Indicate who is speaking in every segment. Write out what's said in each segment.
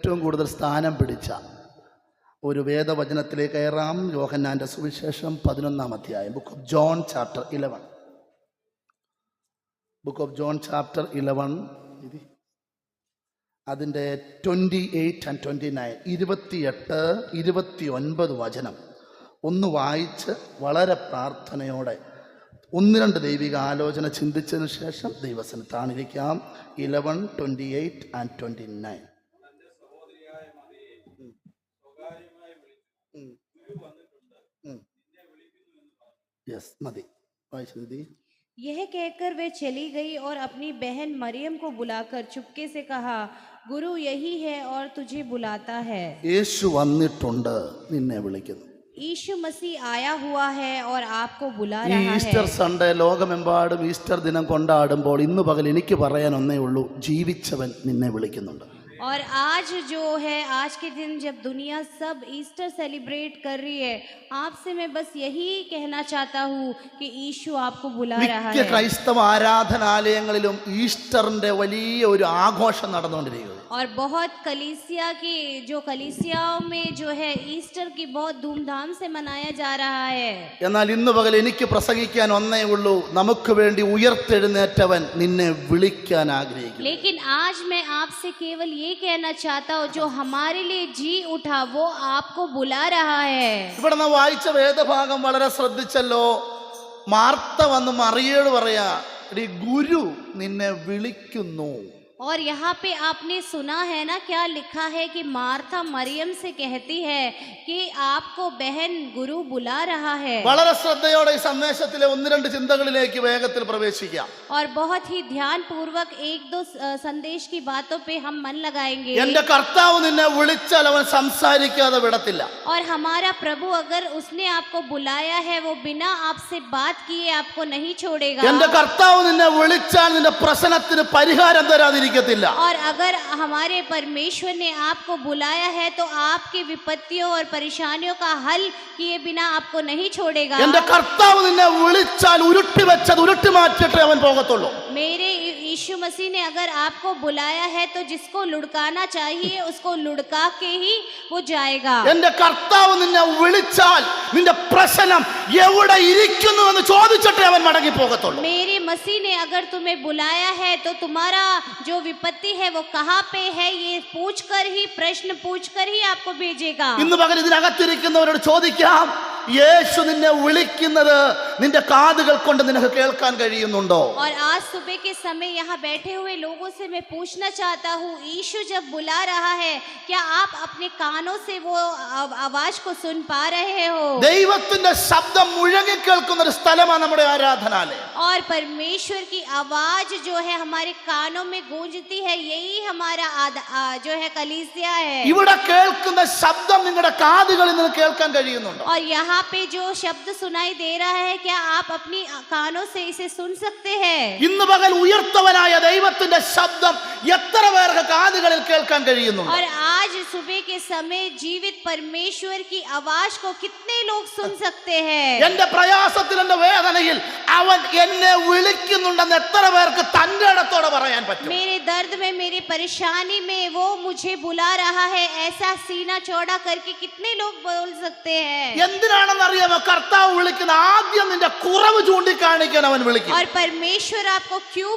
Speaker 1: ഏറ്റവും കൂടുതൽ സ്ഥാനം പിടിച്ച ഒരു വേദവചനത്തിലേക്ക് കയറാം. യോഹന്നാന്റെ സുവിശേഷം 11-ാം അധ്യായം, book of John chapter 11. Book of John chapter 11, അതിൻ്റെ 28 and 29, 28, 29 വചനം ഒന്ന് വായിച്ച് വളരെ പ്രാർത്ഥനയോടെ 1-2 ദൈവിക ആലോചന ചിന്തിച്ചതിന് ശേഷം ദൈവസന്നിധിയിലിരിക്കാം. 11, 28 and 29. യെസ്, മതി, വായിച്ചു.
Speaker 2: यह कहकर वे चली गई और अपनी बहन मरियम को बुलाकर चुपके से कहा, गुरु यही है और तुझे बुलाता है.
Speaker 1: യേശു വന്നിട്ടുണ്ട്, നിന്നെ വിളിക്കുന്നു.
Speaker 2: यीशु मसीह आया हुआ है और आपको बुला रहा है.
Speaker 1: ഈസ്റ്റർ സൺഡേ ലോകമെമ്പാടും ഈസ്റ്റർ ദിനം കൊണ്ടാടുമ്പോൾ ഇന്ന് പകൽ എനിക്ക് പറയാൻ ഒന്നേ ഉള്ളൂ, ജീവിച്ചവൻ നിന്നെ വിളിക്കുന്നുണ്ട്.
Speaker 2: और आज जो है, आज के दिन जब दुनिया सब ईस्टर सेलिब्रेट कर रही है, आपसे मैं बस यही कहना चाहता हूँ कि यीशु आपको बुला रहा है.
Speaker 1: മിക്ക ക്രൈസ്തവ ആരാധനാലയങ്ങളിലും ഈസ്റ്ററിന്റെ വലിയ ഒരു ആഘോഷം നടന്നുകൊണ്ടിരിക്കുന്നു.
Speaker 2: और बहुत कलीसिया की जो कलीसियाओं में जो है ईस्टर की बहुत धूमधाम से मनाया जा रहा है.
Speaker 1: എന്നാൽ ഇന്ന് പകൽ എനിക്ക് പ്രസംഗിക്കാൻ ഒന്നേ ഉള്ളൂ, നമുക്ക് വേണ്ടി ഉയർത്തെഴുന്നേറ്റവൻ നിന്നെ വിളിക്കാൻ ആഗ്രഹിക്കുന്നു.
Speaker 2: लेकिन आज मैं आपसे केवल ये कहना चाहता हूँ, जो हमारे लिए जी उठा वो आपको बुला रहा है.
Speaker 1: ഇവിടെ നാം വായിച്ച വേദഭാഗം വളരെ ശ്രദ്ധിച്ചല്ലോ. മാർത്ത വന്ന് മറിയോട് പറയാ, ഗുരു നിന്നെ വിളിക്കുന്നു.
Speaker 2: और यहाँ पे आपने सुना है ना, क्या लिखा है कि मार्था मरियम से कहती है कि आपको बहन गुरु बुला रहा है.
Speaker 1: വളരെ ശ്രദ്ധയോടെ ഈ സന്ദേശത്തിലെ 1-2 ചിന്തകളിലേക്ക് വേഗത്തിൽ പ്രവേശിക്കാം.
Speaker 2: और बहुत ही ध्यान पूर्वक 1-2 संदेश की बातों पे हम मन लगाएंगे.
Speaker 1: എന്റെ കർത്താവ് നിന്നെ വിളിച്ചാൽ അവൻ സംസാരിക്കാതെ വിടത്തില്ല.
Speaker 2: और हमारा प्रभु अगर उसने आपको बुलाया है, वो बिना आपसे बात किए आपको नहीं छोड़ेगा.
Speaker 1: എന്റെ കർത്താവ് നിന്നെ വിളിച്ചാൽ നിന്റെ പ്രശ്നത്തിന് പരിഹാരം തരാതിരിക്കത്തില്ല.
Speaker 2: और अगर हमारे परमेश्वर ने आपको बुलाया है तो आपकी विपत्तियों और परेशानियों का हल किए बिना आपको नहीं छोड़ेगा.
Speaker 1: എന്റെ കർത്താവ് നിന്നെ വിളിച്ചാൽ ഉരുട്ടി വെച്ചത് ഉരുട്ടി മാറ്റിയിട്ടേ അവൻ പോകത്തുള്ളൂ.
Speaker 2: मेरे यीशु मसीह ने अगर आपको बुलाया है तो जिसको लुढ़काना चाहिए उसको लुढ़का के ही वो जाएगा.
Speaker 1: എന്റെ കർത്താവ് നിന്നെ വിളിച്ചാൽ നിന്റെ പ്രശ്നം എവിടെ ഇരിക്കുന്നു എന്ന് ചോദിച്ചിട്ടേ അവൻ മടങ്ങി പോകത്തുള്ളൂ.
Speaker 2: मेरे मसीह ने अगर तुम्हें बुलाया है तो तुम्हारा जो विपत्ति है वो कहाँ पे है, ये पूछकर ही, प्रश्न पूछकर ही आपको भेजेगा.
Speaker 1: ഇന്ന് പകൽ ഇതിനകത്തിരിക്കുന്നവരോട് ചോദിക്കാം, യേശു നിന്നെ വിളിക്കുന്നത് നിന്റെ കാതുകൾ കൊണ്ട് നിനക്ക് കേൾക്കാൻ കഴിയുന്നുണ്ടോ?
Speaker 2: और आज सुबह के समय यहाँ बैठे हुए लोगों से मैं पूछना चाहता हूँ, यीशु जब बुला रहा है क्या आप अपने कानों से वो आवाज को सुन पा रहे हो?
Speaker 1: ദൈവത്തിന്റെ ശബ്ദം മുഴങ്ങി കേൾക്കുന്ന ഒരു സ്ഥലമാണ് നമ്മുടെ ആരാധനാലയം.
Speaker 2: और परमेश्वर की आवाज जो है हमारे कानों में गूंजती है, यही हमारा जो है कलीसिया है.
Speaker 1: ഇവിടെ കേൾക്കുന്ന ശബ്ദം നിങ്ങളുടെ കാതുകളിൽ നിന്ന് കേൾക്കാൻ കഴിയുന്നുണ്ടോ?
Speaker 2: और यहाँ पे जो शब्द सुनाई दे रहा है, क्या आप अपनी कानों से इसे सुन सकते हैं?
Speaker 1: ഇന്ന് പകൽ ഉയർത്തവനായ ദൈവത്തിന്റെ ശബ്ദം എത്ര പേർക്ക് കാതുകളിൽ കേൾക്കാൻ കഴിയുന്നുണ്ട്?
Speaker 2: और आज सुबह के समय जीवित परमेश्वर की आवाज को कितने लोग सुन सकते हैं?
Speaker 1: എന്റെ പ്രയാസത്തിൽ, എന്റെ വേദനയിൽ അവൻ എന്നെ വിളിക്കുന്നുണ്ടെന്ന് എത്ര പേർക്ക് തന്റെ ഇടത്തോടെ പറയാൻ പറ്റും?
Speaker 2: मेरे दर्द में, मेरी परेशानी में वो मुझे बुला रहा है, ऐसा सीना चौड़ा करके कितने लोग बोल सकते हैं?
Speaker 1: എന്തിനാണെന്ന് അറിയാമോ കർത്താവ് വിളിക്കുന്ന? ആദ്യം നിന്റെ കുറവ് ചൂണ്ടിക്കാണിക്കാൻ അവൻ വിളിക്കും.
Speaker 2: और परमेश्वर आपको क्यों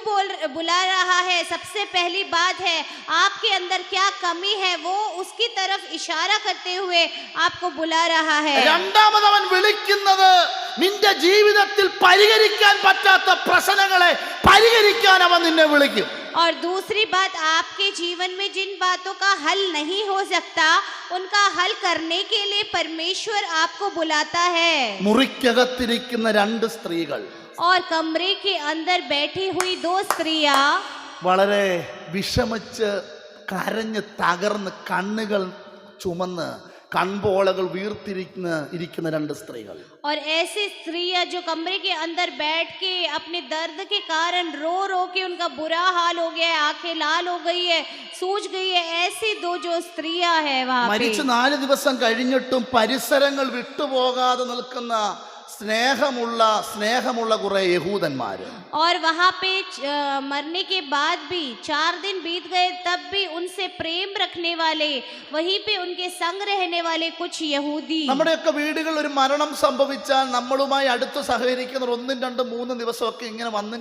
Speaker 2: बुला रहा है? सबसे पहली बात है आपके अंदर क्या कमी है, वो उसकी तरफ इशारा करते हुए आपको बुला रहा है.
Speaker 1: രണ്ടാമത് അവൻ വിളിക്കുന്നത് നിന്റെ ജീവിതത്തിൽ പരിഹരിക്കാൻ പറ്റാത്ത പ്രശ്നങ്ങളെ പരിഹരിക്കാൻ അവൻ നിന്നെ വിളിക്കും.
Speaker 2: और दूसरी बात, आपके जीवन में जिन बातों का हल नहीं हो सकता उनका हल करने के लिए परमेश्वर आपको बुलाता है.
Speaker 1: മുറിക്കകത്തിരിക്കുന്ന 2 സ്ത്രീകൾ,
Speaker 2: और कमरे के अंदर बैठी हुई 2 स्त्रियां
Speaker 1: വളരെ വിഷമിച്ച് കരഞ്ഞ് തകർന്ന് കണ്ണുകൾ ചുമന്ന് കൺപോളകൾ വീർത്തിരിക്കുന്ന 2 സ്ത്രീകൾ.
Speaker 2: और ऐसी स्त्रियां जो कमरे के अंदर बैठ के अपने दर्द के कारण रो रो के उनका बुरा हाल हो गया है, आंखें लाल हो गई है, सूज गई है, ऐसी 2 जो स्त्रियां है वहां पे.
Speaker 1: മരിച്ച് 4 ദിവസം കഴിഞ്ഞിട്ടും പരിസരങ്ങൾ വിട്ടുപോകാതെ നിൽക്കുന്ന സ്നേഹമുള്ള കുറെ യഹൂദന്മാര്.
Speaker 2: और वहां पे मरने के बाद भी 4 दिन बीत गए, तब भी उनसे प्रेम रखने वाले, वहीं पे उनके संग रहने वाले कुछ यहूदी.
Speaker 1: നമ്മുടെയൊക്കെ വീടുകളിൽ ഒരു മരണം സംഭവിച്ചാൽ നമ്മളുമായി അടുത്ത് സഹകരിക്കുന്നവർ 1, 2, 3 ദിവസമൊക്കെ ഇങ്ങനെ വന്നും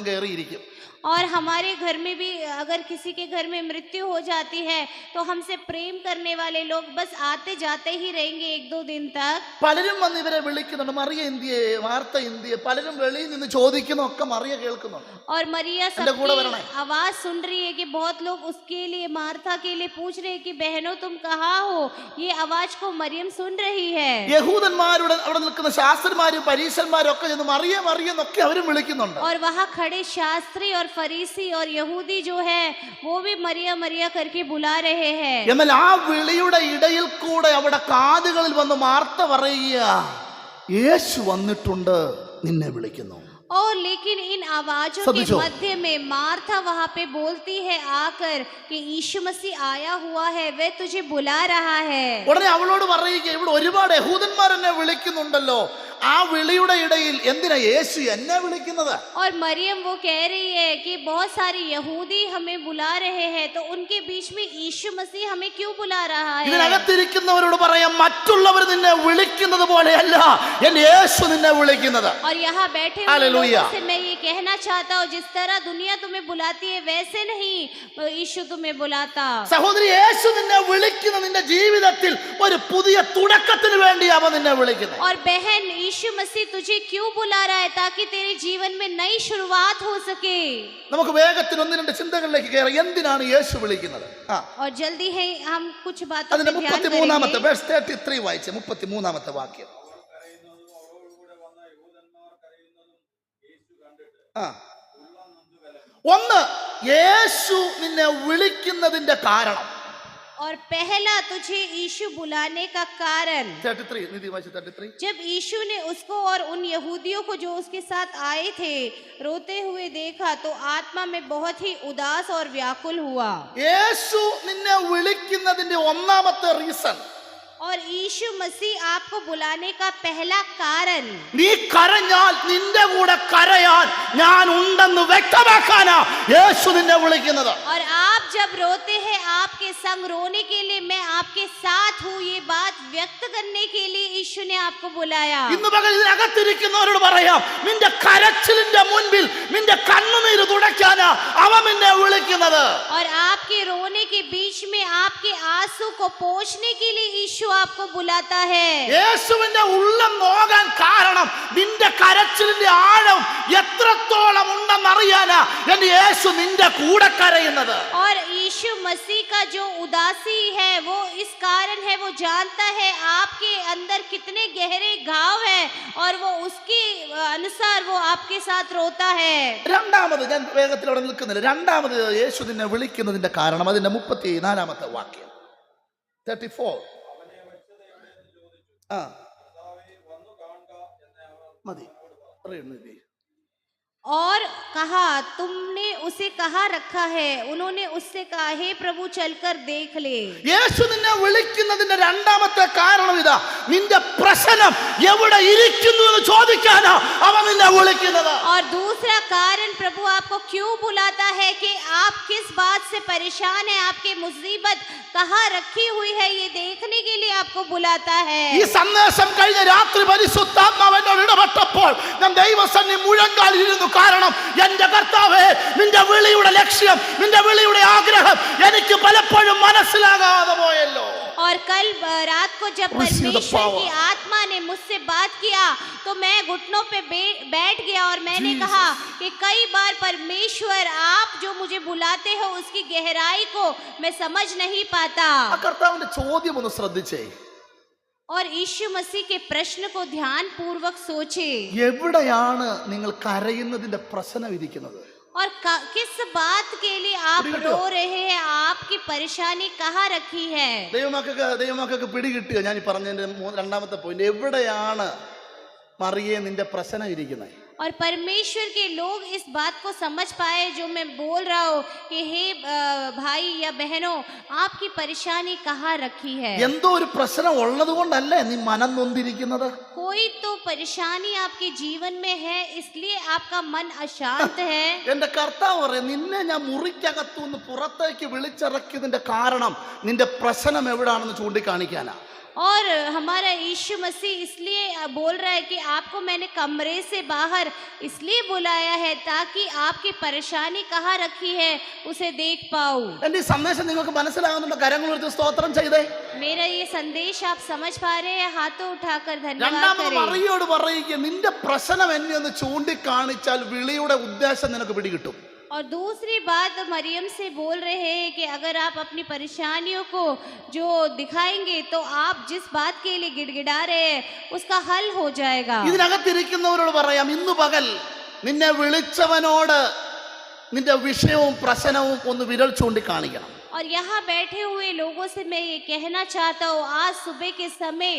Speaker 1: കയറി ഇരിക്കും.
Speaker 2: और हमारे घर में भी अगर किसी के घर में मृत्यु हो जाती है तो हमसे प्रेम करने वाले लोग बस आते जाते ही रहेंगे 1-2 दिन तक.
Speaker 1: പലരും വന്ന് ഇവരെ വിളിക്കുന്നുണ്ട്, മറിയ എന്തിയെ, വാർത്ത എന്തിയെ. പലരും വെളിയിൽ നിന്ന് ചോദിക്കുന്നൊക്കെ മറിയ കേൾക്കുന്നുണ്ട്.
Speaker 2: और मरिया सबकी आवाज सुन रही है कि बहुत लोग उसके लिए, मार्था के लिए पूछ रहे हैं कि बहनों तुम कहाँ हो. ये आवाज को मरियम सुन रही है.
Speaker 1: യഹൂദന്മാരുടെ അവിടെ നിൽക്കുന്ന ശാസ്ത്രിമാരും പരീശന്മാരും ഒക്കെ ചെന്ന് മറിയ എന്നൊക്കെ അവരും വിളിക്കുന്നുണ്ട്.
Speaker 2: और वहाँ खड़े शास्त्री और फरीसी और यहूदी जो है वो भी मरिया मरिया करके बुला रहे हैं.
Speaker 1: എന്നാൽ ആ വിളിയുടെ ഇടയിൽ കൂടെ അവിടെ കാതുകളിൽ വന്ന് മാർത്ത പറയുക, യേശു വന്നിട്ടുണ്ട്, നിന്നെ വിളിക്കുന്നു.
Speaker 2: और लेकिन इन आवाजों के मध्य में मार्था वहां पे बोलती है आकर कि यीशु मसीह आया हुआ है, वह तुझे बुला रहा है.
Speaker 1: ഉടനെ അവളോട് പറയുക, ഇവിടെ ഒരുപാട് യഹൂദന്മാർ എന്നെ വിളിക്കുന്നുണ്ടല്ലോ, ആ വിളിയുടെ ഇടയിൽ എന്തിനാ യേശു എന്നെ വിളിക്കുന്നത്?
Speaker 2: और मरियम वो कह रही है कि बहुत सारे यहूदी हमें बुला रहे हैं, तो उनके बीच में यीशु मसीह हमें क्यों बुला रहा है?
Speaker 1: ഇതിനകത്തിരിക്കുന്നവരോട് പറയാം, മറ്റുള്ളവർ നിന്നെ വിളിക്കുന്നത് പോലെയല്ല എന്റെ യേശു നിന്നെ വിളിക്കുന്നത്.
Speaker 2: और यहाँ बैठे हुए लोगों से मैं ये कहना चाहता हूँ, जिस तरह दुनिया तुम्हें बुलाती है वैसे नहीं यीशु तुम्हें बुलाता.
Speaker 1: സഹോദരി, യേശു നിന്നെ വിളിക്കുന്ന നിന്റെ ജീവിതത്തിൽ ഒരു പുതിയ തുടക്കത്തിന് വേണ്ടി അവൻ നിന്നെ വിളിക്കുന്നത്.
Speaker 2: और बहन, यीशु मसीह तुझे क्यों बुला रहा है? ताकि तेरे जीवन में नई शुरुआत हो सके.
Speaker 1: നമുക്ക് വേഗത്തിൽ 1-2 ചിന്തകളിലേക്ക് കയറാം. എന്തിനാണ് യേശു വിളിക്കുന്നത്?
Speaker 2: और जल्दी है हम कुछ बातों
Speaker 1: അതിന്റെ
Speaker 2: पे ध्यान
Speaker 1: 33-ാമത്തെ
Speaker 2: करेंगे.
Speaker 1: വേഴ്സ് 33 വായിച്ചേ. 33-ാമത്തെ വാക്യം. ഒന്ന്, യേശു നിന്നെ വിളിക്കുന്നതിന്റെ കാരണം.
Speaker 2: और पहला, तुझे यीशु बुलाने का कारण.
Speaker 1: 33 निधि वाइस 33.
Speaker 2: जब यीशु ने उसको और उन यहूदियों को जो उसके साथ आए थे रोते हुए देखा तो आत्मा में बहुत ही उदास और व्याकुल हुआ.
Speaker 1: യേശു നിന്നെ വിളിക്കുന്നതിന്റെ ഒന്നാമത്തെ റീസൺ,
Speaker 2: और यीशु मसीह आपको बुलाने का पहला कारण,
Speaker 1: നീ കരഞ്ഞാൽ നിന്റെ കൂടെ കരയാൻ ഞാൻ ഉണ്ടെന്ന് വ്യക്തമാക്കാനാ യേശു നിന്നെ വിളിക്കുന്നത്.
Speaker 2: और आप जब रोते हैं आपके संग रोने के लिए मैं आपके साथ हूँ, ये बात व्यक्त करने के लिए यीशु ने आपको बुलाया.
Speaker 1: ഇന്ന് പകൽ ഇതിനകത്തിരിക്കുന്നവരോട് പറയാം, നിന്റെ കരച്ചിലിന്റെ മുൻപിൽ നിന്റെ കണ്ണുനീര് തുടയ്ക്കാനാ അവൻ നിന്നെ വിളിക്കുന്നത്.
Speaker 2: और आपके रोने के बीच में आपके आंसू को पोंछने के लिए यीशु आपको बुलाता है.
Speaker 1: യേശുവിന്റെ ഉള്ളം നോകാൻ കാരണം നിന്റെ കരച്ചിലിന്റെ ആഴം എത്രത്തോളം ഉണ്ടെന്നറിയാനാ എന്റെ യേശു നിന്റെ കൂടെ കരയുന്നത്.
Speaker 2: और यीशु मसीह का जो उदासी है वो इस कारण है, वो जानता है आपके अंदर कितने गहरे घाव है और वो उसके अनुसार वो आपके साथ रोता है.
Speaker 1: രണ്ടാമത്, ഞാൻ വേഗത്തിൽ അവിടെ നിൽക്കുന്നില്ല, രണ്ടാമത് യേശു നിന്നെ വിളിക്കുന്നതിന്റെ കാരണം അതിന്റെ 34-ാമത്തെ വാക്യം. 34. മതി പറയുന്നത്.
Speaker 2: और कहा, तुमने उसे कहाँ रखा है? उन्होंने उससे कहा, हे प्रभु चलकर देख ले.
Speaker 1: യേശു നിന്നെ വിളിക്കുന്നതിന്റെ രണ്ടാമത്തെ കാരണം ഇതാ, നിന്റെ പ്രശ്നം എവിടെ ഇരിക്കുന്നു എന്ന് ചോദിക്കാനാ അവൻ നിന്നെ വിളിക്കുന്നത്.
Speaker 2: और दूसरा कारण प्रभु आपको क्यों बुलाता है कि आप किस बात से परेशान है, आपकी मुसीबत कहाँ रखी हुई है, ये देखने के लिए आपको बुलाता है.
Speaker 1: ഈ സന്ദേശം കഴിഞ്ഞ രാത്രി പരിശുദ്ധാത്മാവ് എന്നോട് ഇടപെട്ടപ്പോൾ ഞാൻ ദൈവസന്നിധി മുഴങ്കാലിരുന്നു. കാരണം എന്റെ കർത്താവേ, നിന്റെ വിളിയുടെ ലക്ഷ്യം, നിന്റെ വിളിയുടെ ആഗ്രഹം എനിക്ക് പലപ്പോഴും മനസ്സിലാകാതെ പോയല്ലോ.
Speaker 2: और कल रात को जब परमेश्वर की आत्मा ने मुझसे बात किया तो मैं घुटनों पे बैठ गया और मैंने कहा कि कई बार परमेश्वर आप जो मुझे बुलाते हो उसकी गहराई को मैं समझ नहीं पाता.
Speaker 1: ആ കർത്താവിന്റെ ചോദ്യം ഒന്ന് ശ്രദ്ധിച്ചേ.
Speaker 2: और यीशु मसीह के प्रश्न को ध्यान पूर्वक सोचे.
Speaker 1: എവിടെയാണ് നിങ്ങൾ കരയുന്നതിന്റെ പ്രശ്നം ഇരിക്കുന്നത്?
Speaker 2: और किस बात के लिए आप रो रहे हैं, आपकी परेशानी कहाँ रखी है?
Speaker 1: ദൈവമക്കൾക്ക് പിടികിട്ടുക ഞാൻ ഈ പറഞ്ഞതിന്റെ രണ്ടാമത്തെ പോയിന്റ്. എവിടെയാണ് മറിയേ നിന്റെ പ്രശ്നം ഇരിക്കുന്നത്?
Speaker 2: और परमेश्वर के लोग इस बात को समझ पाए जो मैं बोल रहा हूँ कि हे भाई या बहनों, आपकी परेशानी कहाँ रखी है।
Speaker 1: എന്തോ ഒരു പ്രശ്നം ഉള്ളത് കൊണ്ടല്ലേ നീ മനം നൊന്തിരിക്കുന്നത്?
Speaker 2: कोई तो परेशानी आपके जीवन में है, इसलिए आपका मन अशांत है।
Speaker 1: എന്റെ കർത്താവ് പറയും, നിന്നെ ഞാൻ മുറിക്കകത്തുനിന്ന് പുറത്തേക്ക് വിളിച്ചിറക്കിയതിന്റെ കാരണം നിന്റെ പ്രശ്നം എവിടാണെന്ന് ചൂണ്ടിക്കാണിക്കാനാ.
Speaker 2: और हमारा यीशु मसीह इसलिए बोल रहा है कि आपको मैंने कमरे से बाहर इसलिए बुलाया है ताकि आपकी परेशानी कहाँ रखी है उसे देख पाऊं।
Speaker 1: എന്റെ ഈ സന്ദേശം നിങ്ങൾക്ക് മനസ്സിലാകുന്നുണ്ടോ? കരങ്ങൾ ഉയർത്തി സ്തോത്രം ചെയ്തേ.
Speaker 2: मेरा ये संदेश आप समझ पा रहे हैं? हाथों उठाकर धन्यवाद
Speaker 1: രണ്ടാമത്
Speaker 2: करें।
Speaker 1: മറിയോട് പറയുക, നിന്റെ പ്രശ്നം എന്നെ ഒന്ന് ചൂണ്ടിക്കാണിച്ചാൽ വിളിയുടെ ഉദ്ദേശം നിനക്ക് പിടികിട്ടും.
Speaker 2: और दूसरी बात मरियम से बोल रहे हैं कि अगर आप अपनी परेशानियों को जो दिखाएंगे तो आप जिस बात के लिए गिड़गिड़ा रहे हैं उसका हल हो जाएगा।
Speaker 1: ഇതിനകത്തിരിക്കുന്നവരോട് പറയാം, ഇന്നു പകൽ നിന്നെ വിളിച്ചവനോട് നിന്റെ വിഷയവും പ്രശ്നവും ഒന്ന് വിരൽ ചൂണ്ടിക്കാണിക്കണം.
Speaker 2: और यहाँ बैठे हुए लोगों से मैं ये कहना चाहता हूँ, आज सुबह के समय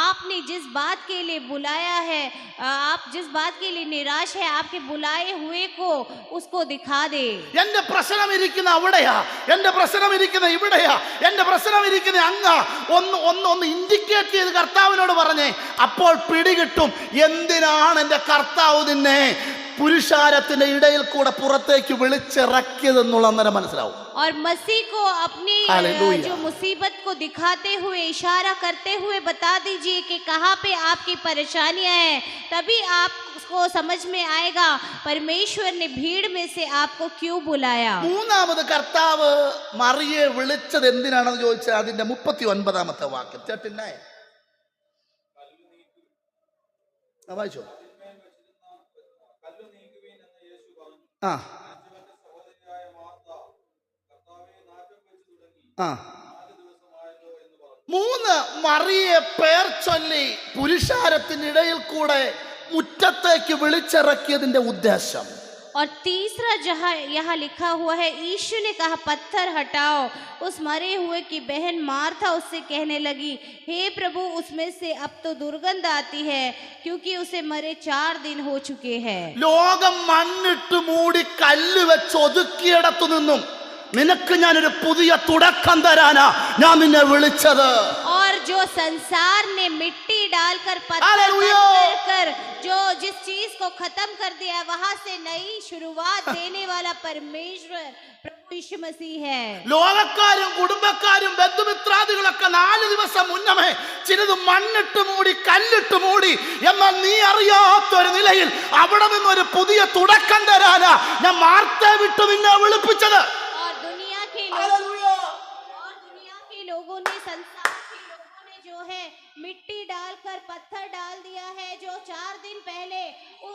Speaker 2: आपने जिस बात के लिए बुलाया है, आप जिस बात के लिए निराश है, आपके बुलाए हुए को उसको दिखा दे।
Speaker 1: എന്റെ പ്രശ്നം ഇരിക്കുന്ന അവിടെയാ, എന്റെ പ്രശ്നം ഇരിക്കുന്ന ഇവിടെയാ, എന്റെ പ്രശ്നം ഇരിക്കുന്ന അങ്ങ് ഒന്ന് ഇൻഡിക്കേറ്റ് ചെയ്ത് കർത്താവിനോട് പറഞ്ഞേ. അപ്പോൾ പിടികിട്ടും എന്തിനാണ് എന്റെ കർത്താവ് നിന്നെ പുരുഷാരത്തിന്റെ ഇടയിൽ കൂടെ പുറത്തേക്ക് വിളിച്ചിറക്കിയതെന്നുള്ള അന്നേരം മനസ്സിലാവും.
Speaker 2: और मसीह को अपनी जो मुसीबत को दिखाते हुए, इशारा करते हुए बता दीजिए कि कहाँ पे आपकी परेशानियां हैं, तभी आपको समझ में आएगा परमेश्वर ने भीड़ में से आपको क्यों बुलाया।
Speaker 1: മൂന്നാമത് കർത്താവ് മറിയെ വിളിച്ചത് എന്തിനാണെന്ന് ചോദിച്ചാൽ അതിന്റെ 39ാമത്തെ വാക്യം. ചേട്ടനായ വായിച്ചോ. ആ ആ 3 മറിയെ പേർ ചൊല്ലി പുരുഷാരത്തിനിടയിൽ കൂടെ മുറ്റത്തേക്ക് വിളിച്ചിറക്കിയതിന്റെ ഉദ്ദേശം.
Speaker 2: और तीसरा जहाँ यहाँ लिखा हुआ है, यीशु ने कहा पत्थर हटाओ। उस मरे हुए की बहन मार्था उससे कहने लगी, हे प्रभु, उसमें से अब तो दुर्गंध आती है क्योंकि उसे मरे 4 दिन हो चुके हैं।
Speaker 1: ലോകം മണ്ണിട്ട് മൂടി കല്ല് വെച്ച് ഒതുക്കിയിടത്തു നിന്നും നിനക്ക് ഞാനൊരു പുതിയ തുടക്കം തരാനാ ഞാൻ നിന്നെ വിളിച്ചത്.
Speaker 2: और जो संसार ने मिट्टी डालकर पत्थर
Speaker 1: हालेलुया।
Speaker 2: कर जो जिस चीज को खत्म कर दिया, वहां से नई शुरुआत देने वाला परमेश्वर प्रभु यीशु मसीह है।
Speaker 1: ലോകക്കാരും കുടുംബക്കാരും ബന്ധുമിത്രാദികളൊക്കെ 4 ദിവസം മുന്നമേ ചിലത് മണ്ണിട്ട് മൂടി കല്ലിട്ട് മൂടി, എന്നാൽ നീ അറിയാത്തൊരു നിലയിൽ അവിടെ നിന്നൊരു പുതിയ തുടക്കം തരാനാ ഞാൻ മാർത്തയെ വിട്ട് നിന്നെ വിളിപ്പിച്ചത്.
Speaker 2: और दुनिया के लोगों ने, संसार के लोगों ने जो है मिट्टी डालकर पत्थर डाल दिया है, जो 4 दिन पहले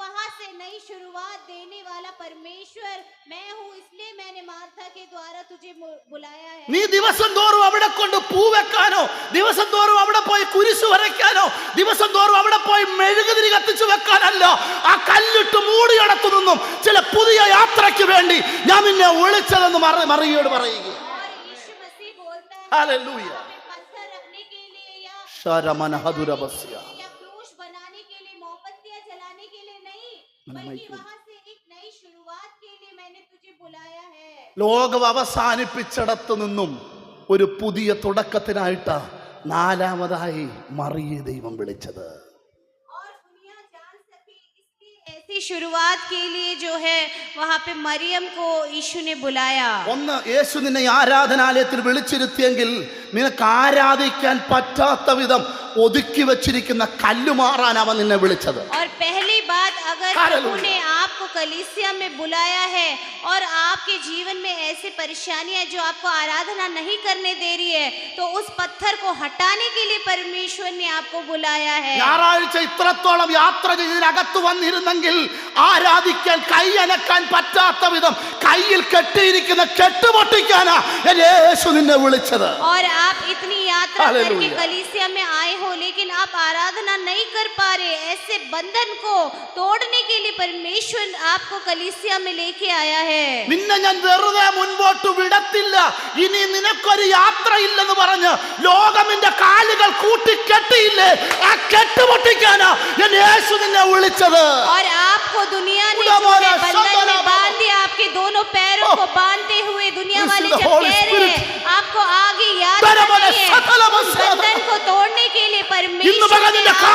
Speaker 2: वहां से नई शुरुआत देने वाला परमेश्वर मैं हूँ, इसलिए मैंने मार्था के द्वारा तुझे बुलाया है।
Speaker 1: നീ ദിവസം തോറും അവിടെ കൊണ്ട് പൂ വെക്കാനോ, ദിവസം തോറും അവിടെ പോയി കുരിശ് വരയ്ക്കാനോ, ദിവസം തോറും അവിടെ പോയി മെഴുകുതിരി കത്തിച്ചു വെക്കാനല്ല, ആ കല്ലിട്ട് മൂടിയടത്തു നിന്നും ചില പുതിയ യാത്രയ്ക്ക് വേണ്ടി ഞാൻ നിന്നെ വിളിച്ചതെന്ന് മറിയോട് പറയുക. ഹല്ലേലൂയ.
Speaker 2: पत्थर रखने के लिए या
Speaker 1: ശരമനഹദുരബസ്യ.
Speaker 2: क्रूश बनाने के लिए, मोमबत्तियां जलाने के लिए नहीं, बल्कि वहां से एक नई शुरुआत के लिए मैंने तुझे बुलाया है।
Speaker 1: ലോകം അവസാനിപ്പിച്ചിടത്തു നിന്നും ഒരു പുതിയ തുടക്കത്തിനായിട്ടാ 4ാമതായി മറിയെ ദൈവം വിളിച്ചത്.
Speaker 2: और दुनिया जान सके इसलिए ऐसी शुरुआत के लिए जो है वहां पे मरियम को यीशु ने बुलाया।
Speaker 1: ഒന്ന്, യേശു നിന്നെ ആരാധനാലയത്തിൽ വിളിച്ചിരുത്തിയെങ്കിൽ നിനക്ക് ആരാധിക്കാൻ പറ്റാത്ത വിധം ഒതുക്കി വെച്ചിരിക്കുന്ന കല്ലുമാറാൻ അവൻ നിന്നെ വിളിച്ചത്.
Speaker 2: और पहली बात, अगर प्रभु ने आपको कलीसिया में बुलाया है और आपके जीवन में ऐसी परेशानियां जो आपको आराधना नहीं करने दे रही है, तो उस पत्थर को हटाने के लिए परमेश्वर ने आपको बुलाया है।
Speaker 1: ഞായറാഴ്ച ഇത്രത്തോളം യാത്ര ചെയ്തതിനകത്ത് വന്നിരുന്നെങ്കിൽ ആരാധിക്കാൻ കൈ അനക്കാൻ പറ്റാത്ത വിധം കയ്യിൽ കെട്ടിയിരിക്കുന്ന കെട്ടുപൊട്ടിക്കാനാ യേശു നിന്നെ വിളിച്ചത്.
Speaker 2: और आप इतनी यात्रा करके कलीसिया में आए हो लेकिन आप आराधना नहीं कर पा रहे, ऐसे बंधन को तोड़ने के लिए परमेश्वर आपको कलीसिया में लेके आया है।
Speaker 1: നിന്നെ ഞാൻ വെറുതെ മുൻപോട്ട് വിടത്തില്ല, ഇനി നിനക്കൊരു യാത്ര ഇല്ലെന്ന് പറഞ്ഞ് ലോകം നിന്റെ കാലുകൾ കൂട്ടിക്കെട്ടിയില്ലേ, ആ കെട്ട് പൊട്ടിക്കാനാ എന്നെ യേശു നിന്നെ വിളിച്ചത്.
Speaker 2: और आपको दुनिया ने जो है बंधन में बांध दिया, आपके दोनों पैरों को बांधते हुए दुनिया वाले जब कह रहे हैं आपको आगे याद नहीं है, बंधन को तोड़ने के लिए परमेश्वर ने आपको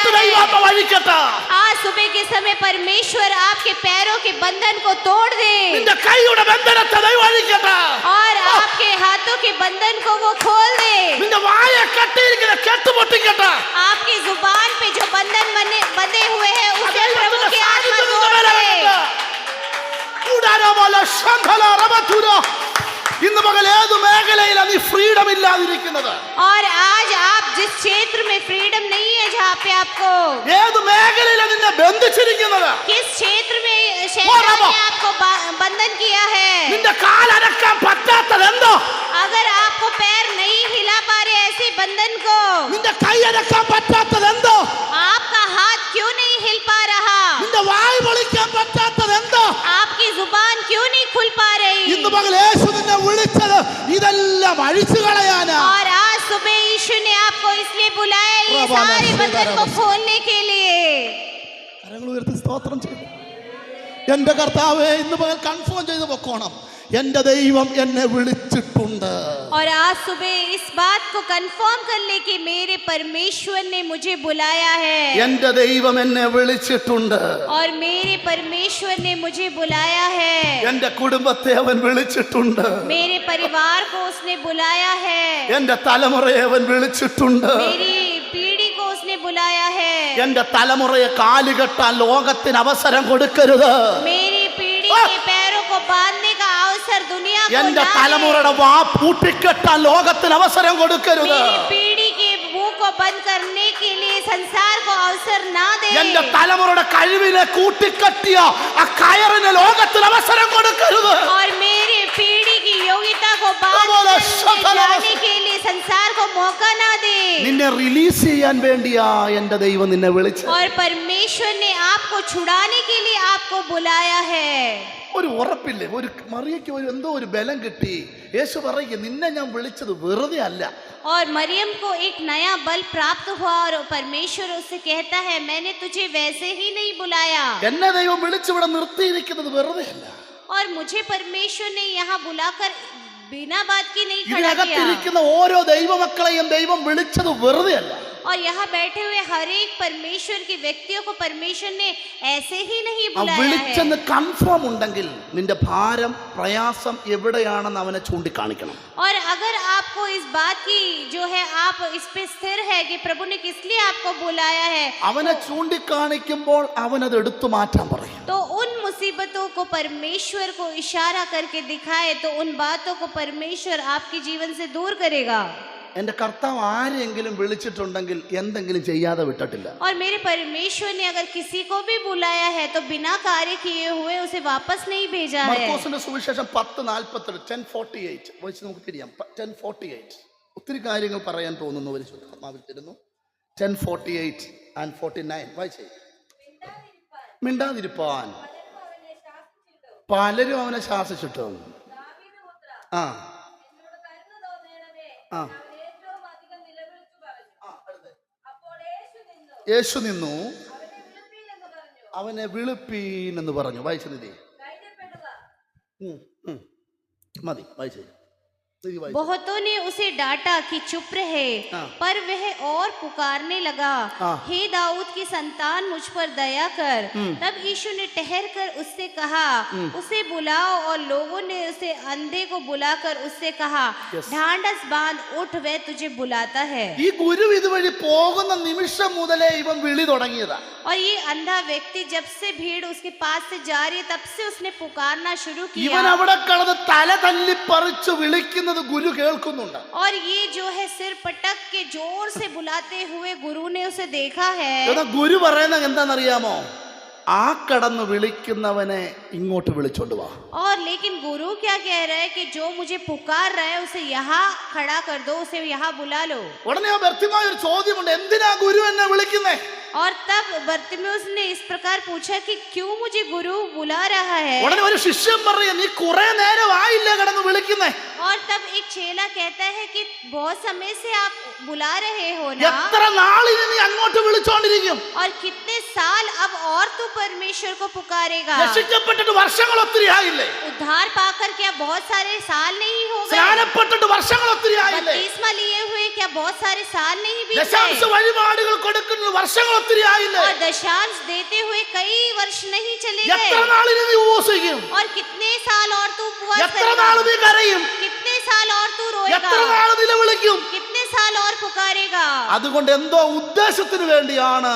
Speaker 2: बुलाया है। आज सुबह के समय परमेश्वर आपके पैरों के बंधन को तोड़ दे और आपके हाथों के बंधन को वो खोल दे। आपकी जुबान पे जो बंधन बंधे हुए हैं उसे प्रभु की आत्मा तोड़ दे।
Speaker 1: ഇന്ന് പകൽ ഏത് മേഖലയിലാണ് നീ ഫ്രീഡം ഇല്ലാതിരിക്കുന്നത്?
Speaker 2: और आज आप जिस क्षेत्र में फ्रीडम नहीं है, जहाँ पे आपको
Speaker 1: ഏത് മേഖലയിലാണ് നിന്നെ ബന്ധിച്ചിരിക്കുന്നത്?
Speaker 2: किस क्षेत्र में शैतान ने आपको बंधन किया है?
Speaker 1: നിന്റെ കാലനക്കാൻ പറ്റാത്തതെന്തോ?
Speaker 2: अगर आपको पैर नहीं हिला पा रहे ऐसे बंधन को,
Speaker 1: നിന്റെ കൈ അനക്കാൻ പറ്റാത്തതെന്തോ?
Speaker 2: आपका हाथ क्यों नहीं हिल पा रहा?
Speaker 1: നിന്റെ വായ് പൊളിക്കാൻ പറ്റാത്തതെന്തോ?
Speaker 2: आपकी जुबान क्यों नहीं खुल पा रही?
Speaker 1: ഇന്ന് പകൽ യേശു നിന്നെ വിളിച്ചത് ഇതെല്ലാം അഴിച്ചു കളയാനാ.
Speaker 2: और आज सुबह यीशु ने आपको इसलिए बुलाया ये सारे बंधन को खोलने के लिए।
Speaker 1: കരങ്ങൾ ഉയർത്തി സ്തോത്രം ചെയ്തു. എന്റെ കർത്താവേ, ഇന്ന് പകൽ കൺഫേം ചെയ്ത് പൊക്കോണം, എന്റെ ദൈവം എന്നെ വിളിച്ചിട്ടുണ്ട്.
Speaker 2: और आज सुबह इस बात को कंफर्म कर ले कि मेरे परमेश्वर ने मुझे बुलाया है।
Speaker 1: എന്റെ ദൈവം എന്നെ വിളിച്ചിട്ടുണ്ട്.
Speaker 2: और मेरे परमेश्वर ने मुझे बुलाया है।
Speaker 1: എന്റെ കുടുംബത്തെ അവൻ വിളിച്ചിട്ടുണ്ട്.
Speaker 2: मेरे परिवार को उसने बुलाया है।
Speaker 1: എന്റെ തലമുറയെ അവൻ വിളിച്ചിട്ടുണ്ട്.
Speaker 2: मेरी पीढ़ी को उसने बुलाया है।
Speaker 1: എന്റെ തലമുറയെ കാലുകെട്ടാൻ ലോകത്തിന് അവസരം കൊടുക്കരുത്.
Speaker 2: मेरी पीढ़ी के पैरों को बांधने का अवसर दुनिया को
Speaker 1: എന്റെ
Speaker 2: ना दे।
Speaker 1: തലമുറയുടെ വാ പൂട്ടിക്കെട്ടാൻ ലോകത്തിന് അവസരം കൊടുക്കരുത്.
Speaker 2: मेरी पीढ़ी के मुंह को बंद करने के लिए संसार को अवसर ना दे।
Speaker 1: എന്റെ തലമുറയുടെ കഴിവിനെ കൂട്ടിക്കെട്ടിയ ആ കയറിന് ലോകത്തിന് അവസരം കൊടുക്കരുത്.
Speaker 2: और मेरी पीढ़ी की योग्यता को बांधने के लिए संसार को मौका ना दे।
Speaker 1: നിന്നെ റിലീസ് ചെയ്യാൻ വേണ്ടിയാ എന്റെ ദൈവം നിന്നെ വിളിച്ചത്.
Speaker 2: और परमेश्वर ने आपको छुड़ाने के लिए आपको बुलाया है।
Speaker 1: ഒരു ഉറപ്പില്ലേ, ഒരു മറിയയ്ക്ക് എന്തോ ഒരു ബലം കിട്ടി. യേശു പറയുക, നിന്നെ ഞാൻ വിളിച്ചത് വെറുതെ അല്ല.
Speaker 2: और मरियम को एक नया बल प्राप्त हुआ और परमेश्वर उससे कहता है मैंने तुझे वैसे ही नहीं बुलाया।
Speaker 1: എന്നെ ദൈവം വിളിച്ചിവിടെ നിർത്തിയിരിക്കുന്നത് വെറുതെ അല്ല.
Speaker 2: और मुझे परमेश्वर ने यहाँ बुलाकर बिना बात की नहीं खड़ा किया।
Speaker 1: ഇതിനകത്തിരിക്കുന്ന ഓരോ ദൈവമക്കളെയും ദൈവം വിളിച്ചത് വെറുതെ അല്ല.
Speaker 2: और यहाँ बैठे हुए हर एक परमेश्वर के व्यक्तियों को परमेश्वर ने ऐसे ही नहीं बुलाया है।
Speaker 1: വിളിച്ചെന്ന് കൺഫേം ഉണ്ടെങ്കിൽ നിന്റെ ഭാരം പ്രയാസം എവിടെയാണെന്ന് അവനെ ചൂണ്ടിക്കാണിക്കണം.
Speaker 2: और अगर आपको इस बात की जो है आप इस पे स्थिर है कि प्रभु ने किस लिए आपको बुलाया है,
Speaker 1: അവനെ ചൂണ്ടിക്കാണിക്കുമ്പോൾ അവനത് എടുത്തു മാറ്റാൻ പറയും.
Speaker 2: तो उन मुसीबतों को परमेश्वर को इशारा करके दिखाए तो उन बातों को परमेश्वर आपके जीवन से दूर करेगा।
Speaker 1: എന്റെ കർത്താവ് ആരെങ്കിലും വിളിച്ചിട്ടുണ്ടെങ്കിൽ എന്തെങ്കിലും ചെയ്യാതെ വിട്ടിട്ടില്ല.
Speaker 2: और मेरे परमेश्वर ने अगर किसी को भी बुलाया है तो बिना कार्य किए हुए उसे वापस नहीं भेजा है।
Speaker 1: മർക്കോസിന്റെ സുവിശേഷം 10:47 10:48 വായിച്ച് നമുക്ക് തിരിയാം. 10:48 ഒത്തിരി കാര്യങ്ങൾ പറയാൻ തോന്നുന്നു. പരിശുദ്ധാത്മാവിരുന്നു. 10:48 and 49 വായിച്ചേ. മിണ്ടാതിരിപ്പാൻ പലരും അവനെ ശാസിച്ചിട്ടു. ആ ആ യേശു നിന്നു അവനെ വിളിപ്പീൻ എന്ന് പറഞ്ഞു. വായിച്ചു നിധി. മതി വായിച്ചു.
Speaker 2: बहुतों ने उसे डांटा कि चुप रहे, पर वह और पुकारने लगा, हे दाऊद की संतान मुझ पर दया कर। तब यीशु ने ठहर कर उससे कहा, उसे बुलाओ। और लोगों ने उसे अंधे को बुलाकर उससे कहा, ढांढस बांध, उठ, वह तुझे बुलाता है।
Speaker 1: ഈ ഗുരു ഇതുവഴി പോകുന്ന നിമിഷം മുതലേ ഇവൻ വിളി തുടങ്ങിയതാ.
Speaker 2: और ये अंधा व्यक्ति जब से भीड़ उसके पास से जा रही है तब से उसने पुकारना शुरू किया।
Speaker 1: ഇവൻ അവിടെ കടന്ന് തല തല്ലി പറിച്ചു വിളിക്കുന്നത് ഗുരു കേൾക്കുന്നുണ്ട്.
Speaker 2: और ये जो है सिर पटक के जोर से बुलाते हुए गुरु ने उसे देखा है।
Speaker 1: ഗുരു പറയുന്നത് എന്താണെന്നറിയാമോ? ആ കടന്ന് വിളിക്കുന്നവനെ ഇങ്ങോട്ട് വിളിച്ചോണ്ട് വാ.
Speaker 2: और लेकिन गुरु क्या कह रहा है कि जो मुझे पुकार रहा है उसे यहाँ खड़ा कर दो, उसे यहाँ बुला लो।
Speaker 1: ഉടനെ ആ വ്യക്തിമായ ഒരു ചോദ്യമുണ്ട്, എന്തിനാ ഗുരു എന്നെ വിളിക്കുന്നേ?
Speaker 2: और तब बर्तिमेउस ने इस प्रकार पूछा कि क्यों मुझे गुरु बुला रहा है।
Speaker 1: ഉടനെ ഒരു ശിഷ്യൻ പറയാ, നീ കുറെ നേരമായില്ലേ കിടന്ന് വിളിക്കുന്നേ?
Speaker 2: और तब एक चेला कहता है कि बहुत समय से आप बुला रहे हो ना,
Speaker 1: എത്ര നാളിന് നീ അങ്ങോട്ട് വിളിച്ചോണ്ടിരിക്കും?
Speaker 2: और कितने साल अब और तू परमेश्वर को पुकारेगा।
Speaker 1: രക്ഷിക്കപ്പെട്ടിട്ട് വർഷങ്ങൾ ഒത്തിരി ആയില്ലേ?
Speaker 2: उद्धार पाकर क्या बहुत सारे साल नहीं हो गए?
Speaker 1: സ്നാനപ്പെട്ടിട്ട് വർഷങ്ങൾ ഒത്തിരി ആയില്ലേ?
Speaker 2: बपतिस्मा लिए हुए क्या बहुत सारे साल नहीं बीत
Speaker 1: ദശാംശ
Speaker 2: गए?
Speaker 1: വഴിപാടുകൾ കൊടുക്കുന്നത് വർഷങ്ങൾ ഒത്തിരി ആയില്ലേ?
Speaker 2: और दशांश देते हुए कई वर्ष नहीं चले
Speaker 1: എത്ര
Speaker 2: गए?
Speaker 1: നാളിന് നീ ഉപവസിക്കും?
Speaker 2: और कितने साल और तू उपवास
Speaker 1: എത്ര നാൾ
Speaker 2: करेगा?
Speaker 1: നീ കരയും?
Speaker 2: कितने साल और तू
Speaker 1: എത്ര
Speaker 2: रोएगा?
Speaker 1: നാൾ നിലവിളിക്കും?
Speaker 2: कितने साल और पुकारेगा?
Speaker 1: അതുകൊണ്ട് എന്തോ ഉദ്ദേശത്തിന് വേണ്ടിയാണ്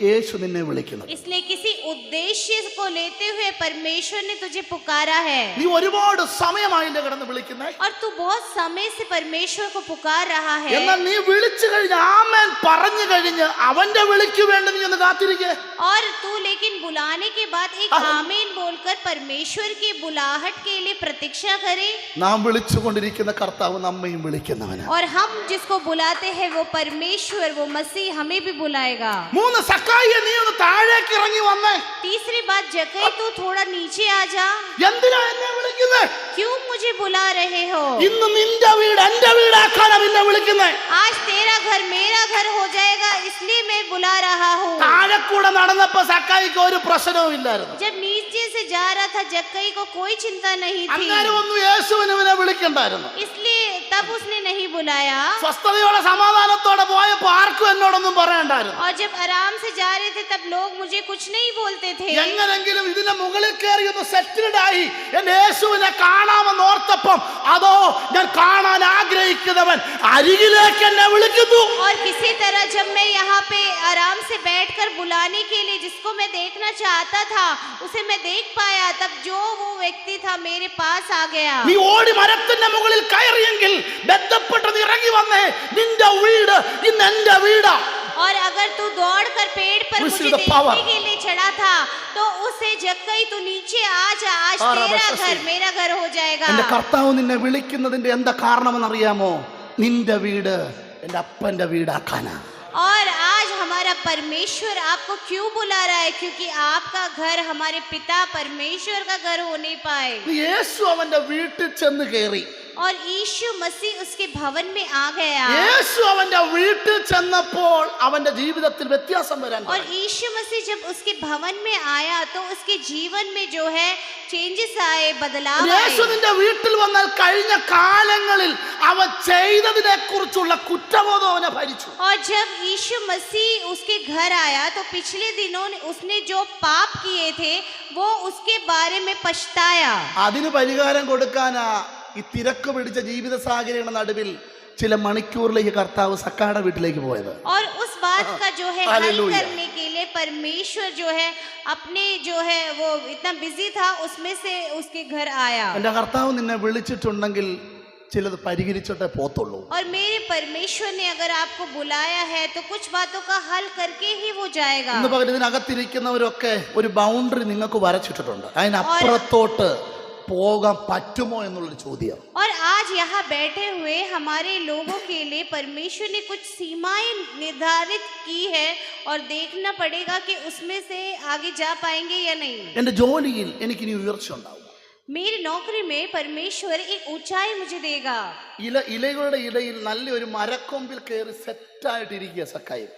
Speaker 1: യേശു നിന്നെ വിളിക്കുന്നത്.
Speaker 2: इसलिए किसी उद्देश्य को लेते हुए परमेश्वर ने तुझे पुकारा है।
Speaker 1: നീ ഒരുപാട് സമയമായില്ലേ കിടന്ന് വിളിക്കുന്നേ?
Speaker 2: और तू बहुत समय से परमेश्वर को पुकार रहा है।
Speaker 1: എന്നാൽ നീ വിളിച്ചു കഴിഞ്ഞ് ആമേൻ പറഞ്ഞു കഴിഞ്ഞ് അവന്റെ വിളിക്ക് വേണ്ടി നീ ഒന്ന് കാത്തിരിക്കേ.
Speaker 2: और तू लेकिन बुलाने के बाद एक आमीन बोलकर परमेश्वर की बुलाहट के लिए प्रतीक्षा करे।
Speaker 1: നാം വിളിച്ചുകൊണ്ടിരിക്കുന്ന കർത്താവ് നമ്മയും വിളിക്കുന്നവനാണ്.
Speaker 2: और हम जिसको बुलाते हैं वो परमेश्वर, वो मसीह हमें भी बुलाएगा।
Speaker 1: മൂന്ന് സക്കായിയെ നീ ഒന്ന് താഴേക്ക് ഇറങ്ങി വന്നേ.
Speaker 2: तीसरी बात, जक्कई तू थोड़ा नीचे आ जा।
Speaker 1: എന്തിനാ എന്നെ വിളിക്കുന്നേ?
Speaker 2: क्यों मुझे बुला रहे हो?
Speaker 1: ഇന്ന് നിന്റെ വീട് എന്റെ വീടാക്കാനാ നിന്നെ വിളിക്കുന്നേ.
Speaker 2: आज तेरा घर मेरा घर हो जाएगा, इसलिए मैं बुला रहा हूँ।
Speaker 1: താഴെ കൂടെ നടന്നപ്പോ സക്കായിക്ക് ഒരു പ്രശ്നവും ഇല്ലായിരുന്നു.
Speaker 2: जब नीचे से जा रहा था जक्कई को कोई चिंता नहीं थी,
Speaker 1: അന്നേരം ഒന്നും യേശുവിനെ ഇവനെ വിളിക്കണ്ടായിരുന്നു.
Speaker 2: इसलिए तब उसने नहीं बुलाया।
Speaker 1: സ്വസ്ഥതയോടെ സമാധാനത്തോടെ പോയപ്പോ ആർക്കും എന്നോടൊന്നും പറയണ്ടായിരുന്നു.
Speaker 2: और जब आराम से जा रहे थे तब लोग मुझे कुछ नहीं बोलते थे।
Speaker 1: എങ്ങനെങ്കിലും ഇതിന്റെ മുകളിൽ കയറി ഒന്ന് സെറ്റിൽഡ് ആയി എന്റെ യേശുവിനെ കാണാമെന്ന് ഓർത്തപ്പം അതോ ഞാൻ കാണാൻ ആഗ്രഹിക്കുന്നവൻ അരികിലേക്ക് എന്നെ വിളിക്കുന്നു.
Speaker 2: और किसी तरह जब मैं यहाँ पे आराम से बैठकर बुलाने के लिए जिसको मैं देखना चाहता था उसे मैं देख पाया, तब जो वो व्यक्ति था मेरे पास आ गया।
Speaker 1: നീ ഓടി മരത്തിന്റെ മുകളിൽ കയറിയെങ്കിൽ ബന്ധപ്പെട്ട് നീ ഇറങ്ങി വന്നേ. നിന്റെ വീട് ഇന്ന് എന്റെ വീടാ.
Speaker 2: और अगर तू दौड़कर पेड़ पर मुझे देखने के लिए चढ़ा था तो उसे जक्कई तू नीचे आ जा, आज तेरा घर मेरा घर हो जाएगा।
Speaker 1: എന്റെ കർത്താവ് നിന്നെ വിളിക്കുന്നതിന്റെ എന്താ കാരണമെന്ന് അറിയാമോ? നിന്റെ വീട് എന്റെ അപ്പന്റെ വീടാക്കാനാ.
Speaker 2: और आज हमारा परमेश्वर आपको क्यों बुला रहा है? क्योंकि आपका घर हमारे पिता परमेश्वर का घर होने पाए।
Speaker 1: യേശു അവന്റെ വീട്ടിൽ ചെന്ന് കയറി.
Speaker 2: और यीशु मसीह उसके भवन में आ गया।
Speaker 1: യേശു അവന്റെ വീട്ടിൽ ചെന്നപ്പോൾ അവന്റെ ജീവിതത്തിൽ വ്യത്യാസം വരാൻ
Speaker 2: और यीशु मसीह जब उसके भवन में आया तो उसके जीवन में जो है चेंजेस आए, बदलाव
Speaker 1: യേശു
Speaker 2: आए।
Speaker 1: നിന്റെ വീട്ടിൽ വന്നാൽ കഴിഞ്ഞ കാലങ്ങളിൽ അവൻ ചെയ്തതിനെ കുറിച്ചുള്ള കുറ്റബോധം അവനെ ഭരിച്ചു.
Speaker 2: और जब यीशु मसीह उसके घर आया तो पिछले दिनों उसने जो पाप किए थे वो उसके बारे में पछताया।
Speaker 1: അതിന് പരിഹാരം കൊടുക്കാനാ ഈ തിരക്ക് പിടിച്ച ജീവിത സാഹചര്യങ്ങളുടെ നടുവിൽ ചില മണിക്കൂറിലേക്ക് കർത്താവ് സക്കായുടെ വീട്ടിലേക്ക് പോയത്.
Speaker 2: और उस बात का जो है हल
Speaker 1: हालेलुया।
Speaker 2: करने के लिए परमेश्वर जो है अपने जो है वो इतना बिजी था उसमें से उसके घर आया।
Speaker 1: എന്റെ കർത്താവ് നിന്നെ വിളിച്ചിട്ടുണ്ടെങ്കിൽ ചിലത് പരിഹരിച്ചിട്ടേ പോത്തുള്ളൂ.
Speaker 2: और मेरे परमेश्वर ने अगर आपको बुलाया है तो कुछ बातों का हल करके ही वो जाएगा।
Speaker 1: ഇന്ന് പകരം ഇതിനകത്തിരിക്കുന്നവരൊക്കെ ഒരു ബൗണ്ടറി നിങ്ങൾക്ക് വരച്ചിട്ടിട്ടുണ്ട്. അതിനപ്പുറത്തോട്ട് പോകാൻ പറ്റുമോ എന്നുള്ളൊരു ചോദ്യം.
Speaker 2: और आज यहाँ बैठे हुए हमारे लोगों के लिए परमेश्वर ने कुछ सीमाएं निर्धारित की है और देखना पड़ेगा कि उसमें से आगे जा पाएंगे या नहीं।
Speaker 1: എന്റെ ജോലിയിൽ എനിക്കിനി ഉയർച്ച ഉണ്ടാവും.
Speaker 2: मेरी नौकरी में परमेश्वर एक ऊंचाई मुझे देगा।
Speaker 1: ഇലകളുടെ ഇടയിൽ നല്ലൊരു മരക്കൊമ്പിൽ കയറി സെറ്റായിട്ടിരിക്കുക സക്കായി.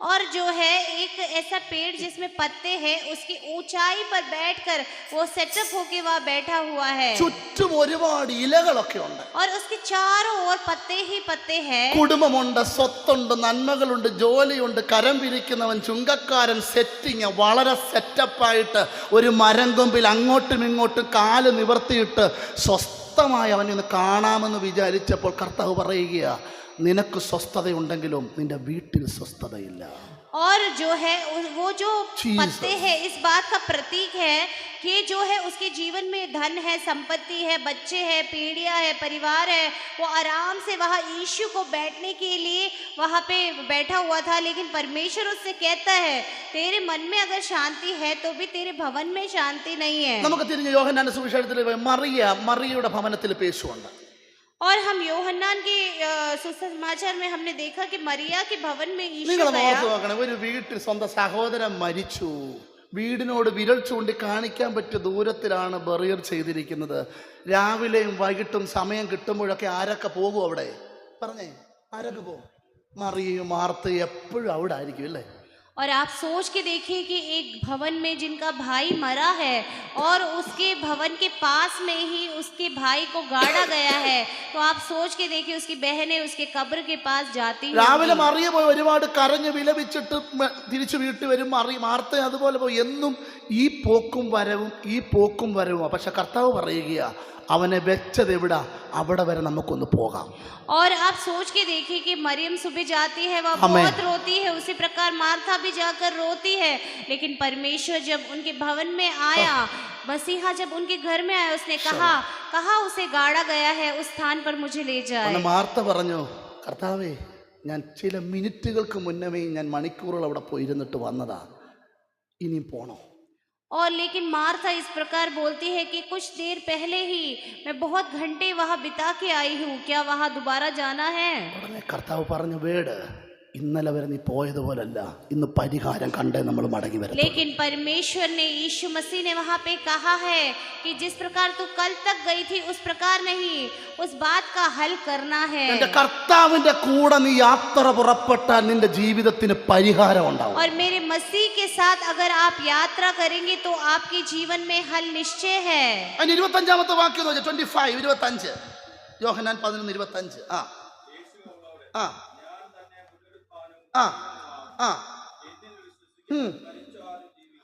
Speaker 2: और जो है एक ऐसा पेड़ जिसमें पत्ते हैं उसकी ऊंचाई पर बैठकर वो सेटअप होके वहाँ बैठा हुआ है।
Speaker 1: ചുറ്റും ഒരുപാട് ഇലകളൊക്കെ ഉണ്ട്.
Speaker 2: और उसके चारों ओर पत्ते ही पत्ते हैं।
Speaker 1: കുടുംബമുണ്ട്, സ്വത്തുണ്ട്, നന്മകളുണ്ട്, ജോലിയുണ്ട്, കരം പിരിക്കുന്നവൻ, ചുങ്കക്കാരൻ, സെറ്റിങ് വളരെ സെറ്റപ്പായിട്ട് ഒരു മരംകൊമ്പിൽ അങ്ങോട്ടും ഇങ്ങോട്ടും കാല് നിവർത്തിയിട്ട് സ്വസ്ഥമായി അവനെ ഒന്ന് കാണാമെന്ന് വിചാരിച്ചപ്പോൾ കർത്താവ് പറയുക, നിനക്ക് സ്വസ്ഥതയുണ്ടെങ്കിലും നിന്റെ വീട്ടിൽ സ്വസ്ഥതയില്ല.
Speaker 2: और जो है वो जो
Speaker 1: Jesus.
Speaker 2: पत्ते हैं इस बात का प्रतीक है कि जो है उसके जीवन में धन है, संपत्ति है, बच्चे हैं, पीढ़ियां है, परिवार है। वो आराम से वहाँ यीशु को बैठने के लिए वहाँ पे बैठा हुआ था, लेकिन परमेश्वर उससे कहता है तेरे मन में अगर शांति है तो भी तेरे भवन में शांति नहीं है।
Speaker 1: നമുക്ക് തിരിഞ്ഞ് യോഹന്നാന്റെ സുവിശേഷത്തിൽ മറിയയുടെ ഭവനത്തിൽ യേശുവുണ്ട്.
Speaker 2: और हम യോഹന്നാन के सुसमाचार में हमने देखा कि मरिया के भवन में
Speaker 1: നിങ്ങൾ
Speaker 2: यीशु गया।
Speaker 1: നോക്കണം, ഒരു വീട്ടിൽ സ്വന്തം സഹോദരൻ മരിച്ചു, വീടിനോട് വിരൽ ചൂണ്ടി കാണിക്കാൻ പറ്റിയ ദൂരത്തിലാണ് ബറിയർ ചെയ്തിരിക്കുന്നത്. രാവിലെയും വൈകിട്ടും സമയം കിട്ടുമ്പോഴൊക്കെ ആരൊക്കെ പോകും അവിടെ? പറഞ്ഞേ, ആരൊക്കെ പോകും? മറിയയും മാർത്തയും എപ്പോഴും അവിടെ ആയിരിക്കും അല്ലേ?
Speaker 2: और आप सोच के देखिए कि एक भवन में जिनका भाई मरा है और उसके भवन के पास में ही उसके भाई को गाड़ा गया है, तो आप सोच के देखिए उसकी बहनें उसके कब्र के पास जाती
Speaker 1: രാവിലെ
Speaker 2: होंगी।
Speaker 1: മറിയ പോയി ഒരുപാട് കരഞ്ഞ് വിലപിച്ചിട്ട് തിരിച്ചു വീട്ടിൽ വരും. മാർത്ത അതുപോലെ പോയി. എന്നും ഈ പോക്കും വരവും. പക്ഷെ കർത്താവ് പറയുക, അവനെ വെച്ചത് എവിടാ, അവിടെ വരെ നമുക്കൊന്ന് പോകാം.
Speaker 2: और आप सोच के देखिए कि मरियम सुबह जाती है, वह
Speaker 1: आमीन।
Speaker 2: बहुत रोती है, उसी प्रकार मार्था भी जाकर रोती है, लेकिन परमेश्वर जब उनके भवन में आया, मसीहा जब उनके घर में आया, उसने कहा उसे गाड़ा गया है, उस स्थान पर मुझे ले जाए।
Speaker 1: മാർത്ത പറഞ്ഞു, കർത്താവേ, ഞാൻ ചില മിനിറ്റുകൾക്ക് മുന്നമേ ഞാൻ മണിക്കൂറുകൾ അവിടെ പോയിരുന്നിട്ട് വന്നതാ, ഇനിയും പോണോ?
Speaker 2: और लेकिन मार्था इस प्रकार बोलती है कि कुछ देर पहले ही मैं बहुत घंटे वहां बिता के आई हूँ, क्या वहां दोबारा जाना है?
Speaker 1: ഉടനെ കർത്താവ് പറഞ്ഞു, വേട്, ഇന്നലെ വരെ നീ പോയതുപോലല്ല, ഇന്ന് പരിഹാരം കണ്ടേ നമ്മൾ മടങ്ങി വരും.
Speaker 2: लेकिन परमेश्वर ने, यीशु मसीह ने वहां पे कहा है कि जिस प्रकार तू कल तक गई थी उस प्रकार नहीं, उस बात का हल करना है।
Speaker 1: എന്റെ കർത്താവിന്റെ കൂടെ നീ യാത്ര പുറപ്പെട്ടാൽ നിന്റെ ജീവിതത്തിന് പരിഹാരം ഉണ്ടാവും.
Speaker 2: और मेरे मसीह के साथ अगर आप यात्रा करेंगे तो आपके जीवन में हल निश्चय है।
Speaker 1: അതിന് 25-ാമത്തെ വാക്യം നോക്കിയാൽ 25 യോഹന്നാൻ 11:25.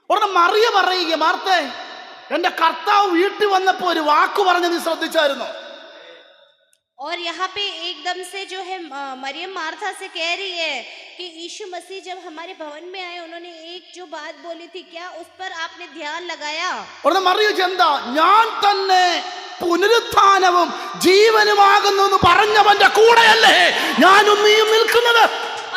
Speaker 1: ഉടനെ മറിയ പറയുക, മാർത്തേ, എന്റെ കർത്താവ് വീട്ടിൽ വന്നപ്പോ ഒരു വാക്ക് പറഞ്ഞ് നീ ശ്രദ്ധിച്ചായിരുന്നോ?
Speaker 2: और यहाँ पे एकदम से जो है मरियम मार्था से कह रही है कि यीशु मसीह जब हमारे भवन में आए, उन्होंने एक जो बात बोली थी, क्या उस पर आपने ध्यान लगाया?
Speaker 1: ഉടനെ മറിയ എന്താ, ഞാൻ തന്നെ പുനരുത്ഥാനവും ജീവനുമാകുന്നു എന്ന് പറഞ്ഞവന്റെ കൂടെയല്ലേ ഞാനും നീയും നിൽക്കുന്നത്?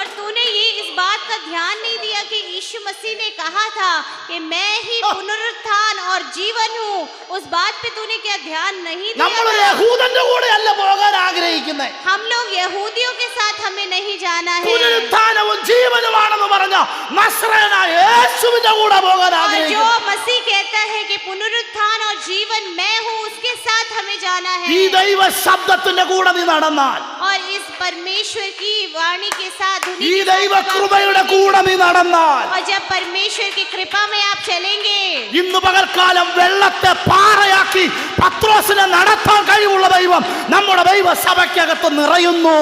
Speaker 2: और तूने ये इस बात का ध्यान नहीं दिया कि यीशु मसीह ने कहा था कि मैं ही पुनरुत्थान और जीवन हूँ, उस बात पे तूने क्या ध्यान नहीं
Speaker 1: നമ്മളൊരു
Speaker 2: दिया?
Speaker 1: യഹൂദന്റെ കൂടെയല്ല പോകാൻ ആഗ്രഹിക്കുന്നത്.
Speaker 2: हम लोग यहूदियों के साथ हमें नहीं जाना है,
Speaker 1: പുനരുത്ഥാനവും ജീവനുമാണെന്ന് പറഞ്ഞ നസ്രയനായ യേശുവിന്റെ കൂടെ പോകാൻ
Speaker 2: और जो
Speaker 1: ആഗ്രഹിക്കുന്നു.
Speaker 2: मसीह कहता है कि पुनरुत्थान और जीवन मैं हूँ, उसके साथ हमें जाना है।
Speaker 1: ഈ ദൈവ ശബ്ദത്തിന്റെ കൂടെ നീ നടന്നാൽ,
Speaker 2: और इस परमेश्वर की वाणी के साथ, धुनी
Speaker 1: ഈ
Speaker 2: के
Speaker 1: ദൈവ
Speaker 2: साथ
Speaker 1: കൃപയുടെ കൂടെ നീ നടന്നാൽ,
Speaker 2: और जब परमेश्वर की कृपा में आप चलेंगे,
Speaker 1: ഇന്ന് പകൽക്കാലം വെള്ളത്തെ പാറയാക്കി പത്രോസിനെ നടത്താൻ കഴിവുള്ള ദൈവം നമ്മുടെ ദൈവസഭയ്ക്കകത്ത് നിറയുന്നു.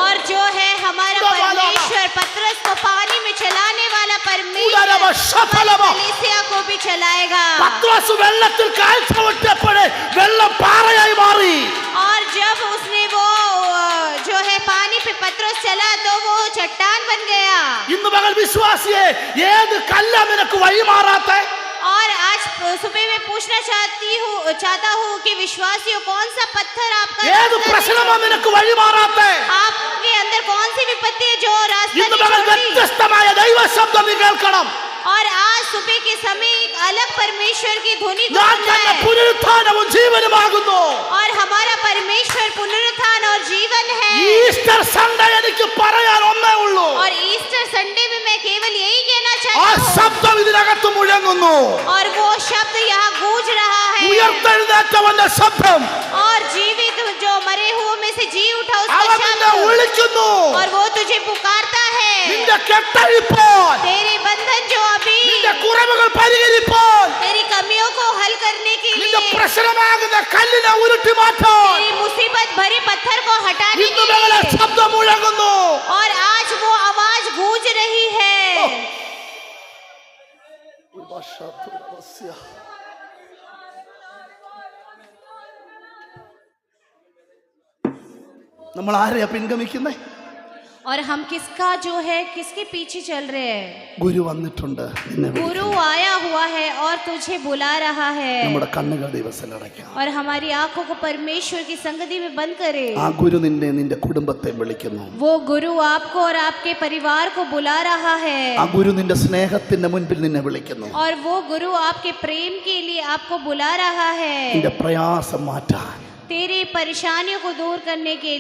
Speaker 2: और जो है हमारा परमेश्वर पतरस को पानी में चलाने वाला परमेश्वर कलीसिया को भी चलाएगा।
Speaker 1: പത്രോസ് വെള്ളത്തിൽ കാഴ്ച വിട്ടപ്പോഴേ വെള്ളം പാറയായി മാറി.
Speaker 2: और जब उसने वो जो है पानी पे पतरस चला तो वो चट्टान बन गया।
Speaker 1: ഇന്ന് പകൽ വിശ്വാസിയെ, ഏത് കല്ലാ നിനക്ക് വഴിമാറാത്ത?
Speaker 2: और आज सुबह में पूछना चाहता हूँ कि विश्वासियों, कौन सा पत्थर आपका
Speaker 1: ഏത് പ്രശ്നമാ നിനക്ക് വഴിമാറാത്ത?
Speaker 2: आपके अंदर कौन सी विपत्ति है जो रास्ता
Speaker 1: ഇന്ന്
Speaker 2: नहीं
Speaker 1: പകൽ
Speaker 2: छोड़ रही?
Speaker 1: വ്യത്യസ്തമായ ദൈവ ശബ്ദം നീ കേൾക്കണം.
Speaker 2: और आज सुबह के समय एक अलग परमेश्वर की ध्वनि को
Speaker 1: ഞാൻ
Speaker 2: सुनना
Speaker 1: തന്നെ
Speaker 2: है।
Speaker 1: പുനരുത്ഥാനവും ജീവനുമാകുന്നു.
Speaker 2: और हमारा परमेश्वर पुनरुत्थान और जीवन है।
Speaker 1: ഈസ്റ്റർ സൺഡേ എനിക്ക് പറയാൻ ഒന്നേ ഉള്ളൂ.
Speaker 2: और ईस्टर संडे में मैं केवल यही कहना
Speaker 1: ആ
Speaker 2: चाहता हूँ,
Speaker 1: ശബ്ദം ഇതിനകത്ത് മുഴങ്ങുന്നു.
Speaker 2: और वो शब्द यहाँ गूंज रहा है।
Speaker 1: ഉയർത്തെഴുന്നേറ്റവന്റെ ശബ്ദം
Speaker 2: और जीवित जो मरे हुए में से जी उठा उसका
Speaker 1: അവൻ നിന്നെ
Speaker 2: शब्द,
Speaker 1: വിളിക്കുന്നു.
Speaker 2: और वो तुझे पुकारता है।
Speaker 1: നിന്റെ കെട്ടഴിപ്പാൻ,
Speaker 2: तेरे बंधन जो अभी,
Speaker 1: നിന്റെ കുറവുകൾ പരിഹരിപ്പാൻ,
Speaker 2: तेरी कमियों को हल करने के
Speaker 1: നിന്റെ
Speaker 2: लिए,
Speaker 1: പ്രശ്നമാകുന്ന കല്ലിനെ ഉരുട്ടി മാറ്റാൻ
Speaker 2: तेरी मुसीबत भरे पत्थर को हटाने
Speaker 1: ഇന്ന്
Speaker 2: के
Speaker 1: മകളെ
Speaker 2: लिए।
Speaker 1: ശബ്ദം മുഴങ്ങുന്നു.
Speaker 2: और आज वो आवाज गूंज रही है।
Speaker 1: നമ്മൾ ആരെയാ പിൻഗമിക്കുന്നേ?
Speaker 2: और हम किसका जो है किसके पीछे चल रहे हैं?
Speaker 1: ഗുരു വന്നിട്ടുണ്ട്, നിന്നെ വിളിക്കുന്നു.
Speaker 2: गुरु आया हुआ है और तुझे बुला रहा है।
Speaker 1: നമ്മുടെ കണ്ണുകൾ ദൈവത്തിൽ അടയ്ക്കാം.
Speaker 2: और हमारी आंखों को परमेश्वर की संगति में बंद करे।
Speaker 1: ആ ഗുരു നിന്നെ നിന്റെ കുടുംബത്തെ വിളിക്കുന്നു.
Speaker 2: वो गुरु आपको और आपके परिवार को बुला रहा है।
Speaker 1: ആ ഗുരു നിന്റെ സ്നേഹത്തിന്റെ മുൻപിൽ നിന്നെ വിളിക്കുന്നു.
Speaker 2: और वो गुरु आपके प्रेम के लिए आपको बुला रहा है,
Speaker 1: നിന്റെ പ്രയാസം മാറ്റാൻ,
Speaker 2: तेरी परेशानियों को दूर करने के